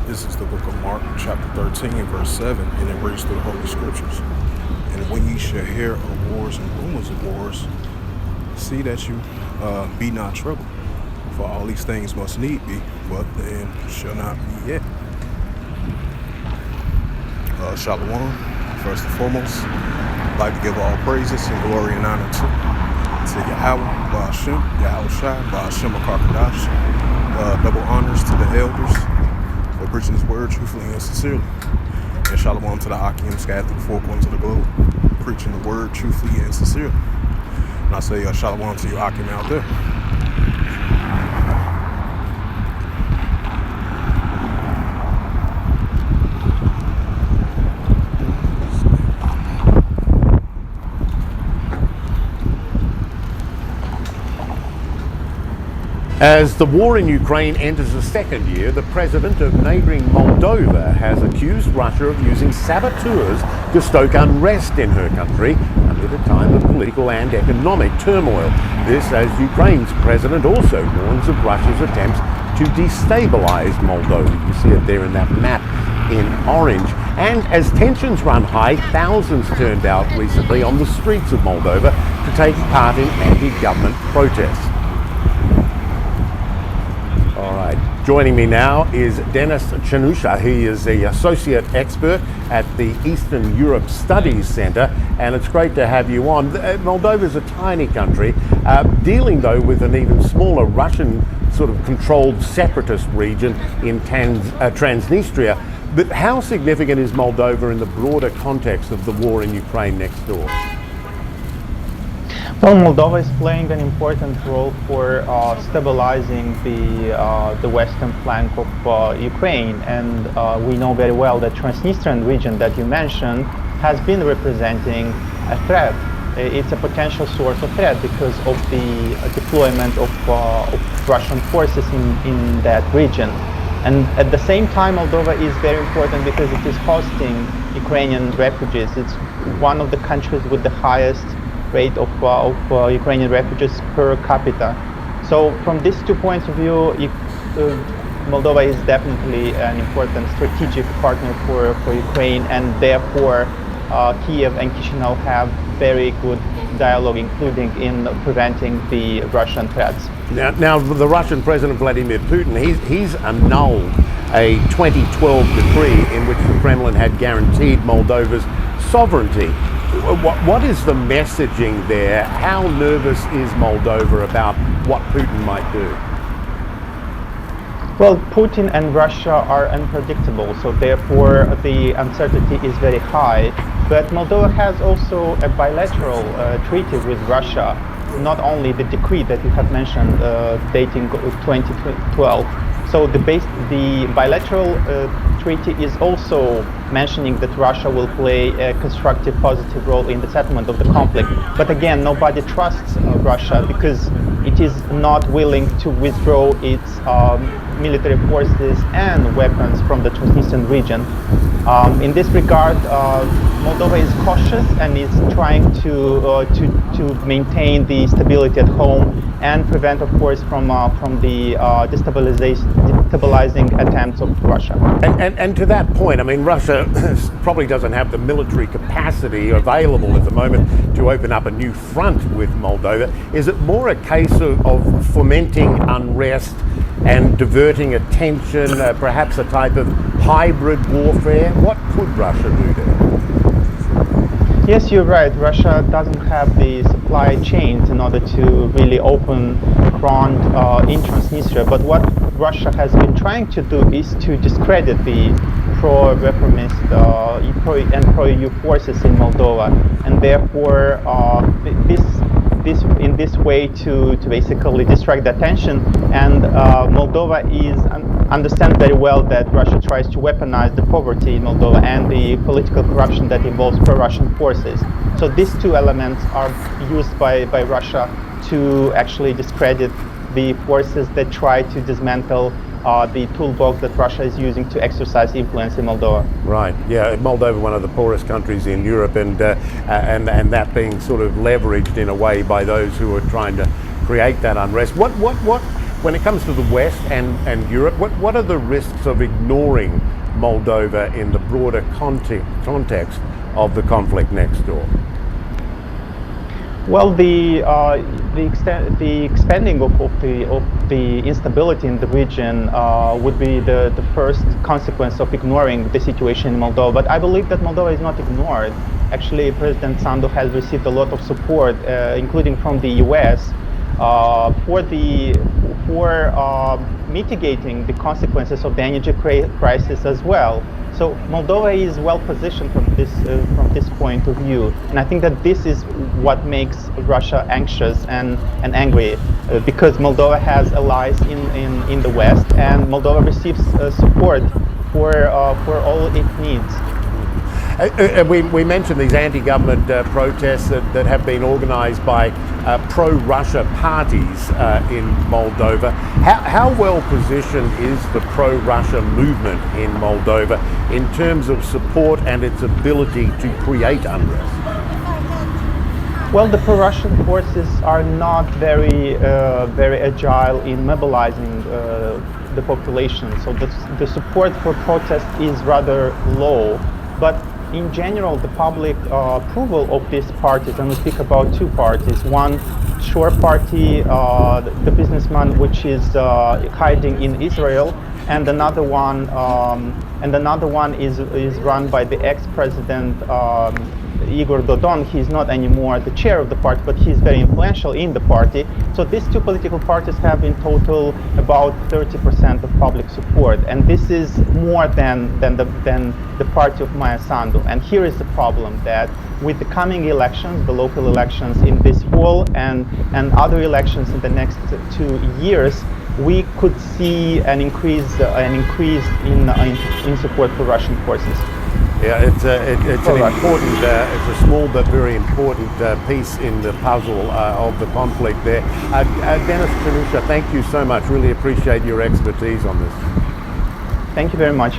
This is the book of Mark, chapter 13, verse 7, and it reads through the Holy Scriptures. And when ye shall hear of wars and rumors of wars, see that you be not troubled. For all these things must need be, but the end shall not be yet. Shalom. First and foremost, I'd like to give all praises and glory and honor to Yahweh, Ba'ashem, Yahweh Shai, Ba'ashem Akarkadash. Double honors to the elders for preaching his word truthfully and sincerely. And shalom to the Akim scattered through the four corners of the globe, preaching the word truthfully and sincerely. And I say shalom to you Akim out there. As the war in Ukraine enters the second year, the president of neighbouring Moldova has accused Russia of using saboteurs to stoke unrest in her country amid a time of political and economic turmoil. This as Ukraine's president also warns of Russia's attempts to destabilise Moldova. You see it there in that map in orange. And as tensions run high, thousands turned out recently on the streets of Moldova to take part in anti-government protests. Joining me now is Denis Chanusha. He is the Associate Expert at the Eastern Europe Studies Centre, and it's great to have you on. Moldova is a tiny country, dealing though with an even smaller Russian sort of controlled separatist region in Transnistria. But how significant is Moldova in the broader context of the war in Ukraine next door? Well, Moldova is playing an important role for stabilizing the western flank of Ukraine, and we know very well that Transnistrian region that you mentioned has been representing a threat. It's a potential source of threat because of the deployment of Russian forces in that region. And at the same time, Moldova is very important because it is hosting Ukrainian refugees. It's one of the countries with the highest rate of Ukrainian refugees per capita. So from these 2 points of view, Moldova is definitely an important strategic partner for Ukraine, and therefore Kiev and Chisinau have very good dialogue, including in preventing the Russian threats. Now the Russian President Vladimir Putin, he's annulled a 2012 decree in which the Kremlin had guaranteed Moldova's sovereignty. What is the messaging there? How nervous is Moldova about what Putin might do? Well, Putin and Russia are unpredictable, so therefore the uncertainty is very high. But Moldova has also a bilateral treaty with Russia, not only the decree that you have mentioned dating 2012. So the bilateral treaty is also mentioning that Russia will play a constructive, positive role in the settlement of the conflict. But again, nobody trusts Russia because it is not willing to withdraw its military forces and weapons from the Transnistrian region. In this regard, Moldova is cautious and is trying to maintain the stability at home and prevent, of course, from the destabilizing attempts of Russia. And to that point, I mean, Russia probably doesn't have the military capacity available at the moment to open up a new front with Moldova. Is it more a case of fomenting unrest and diverting attention, perhaps a type of hybrid warfare? What could Russia do there? Yes, you're right. Russia doesn't have the supply chains in order to really open front in Transnistria. But what Russia has been trying to do is to discredit the pro-reformist and pro-EU forces in Moldova, and therefore in this way to basically distract the attention. And Moldova understands very well that Russia tries to weaponize the poverty in Moldova and the political corruption that involves pro-Russian forces. So these two elements are used by Russia to actually discredit the forces that try to dismantle the toolbox that Russia is using to exercise influence in Moldova. Right. Yeah, Moldova, one of the poorest countries in Europe, and that being sort of leveraged in a way by those who are trying to create that unrest. What when it comes to the West and Europe, what are the risks of ignoring Moldova in the broader context of the conflict next door? Well, the expanding of the instability in the region would be the first consequence of ignoring the situation in Moldova. But I believe that Moldova is not ignored. Actually, President Sandu has received a lot of support, including from the U.S., for mitigating the consequences of the energy crisis as well. So Moldova is well positioned from this point of view, and I think that this is what makes Russia anxious and angry, because Moldova has allies in the West, and Moldova receives support for all it needs. We mentioned these anti-government protests that have been organised by pro-Russia parties in Moldova. How well positioned is the pro-Russia movement in Moldova in terms of support and its ability to create unrest? Well, the pro-Russian forces are not very agile in mobilizing the population, so the support for protest is rather low. But in general, the public approval of these parties, and we speak about two parties. One, Shore Party, the businessman which is hiding in Israel, and another one is run by the ex-president Igor Dodon. He's not anymore the chair of the party, but he's very influential in the party. So these two political parties have in total about 30% of public support, and this is more than the party of Maya Sandu. And here is the problem, that with the coming elections, the local elections in this fall and other elections in the next 2 years, we could see an increase in support for Russian forces. Yeah, it's an important, it's a small but very important piece in the puzzle of the conflict there. Denis Chanusha, thank you so much. Really appreciate your expertise on this. Thank you very much.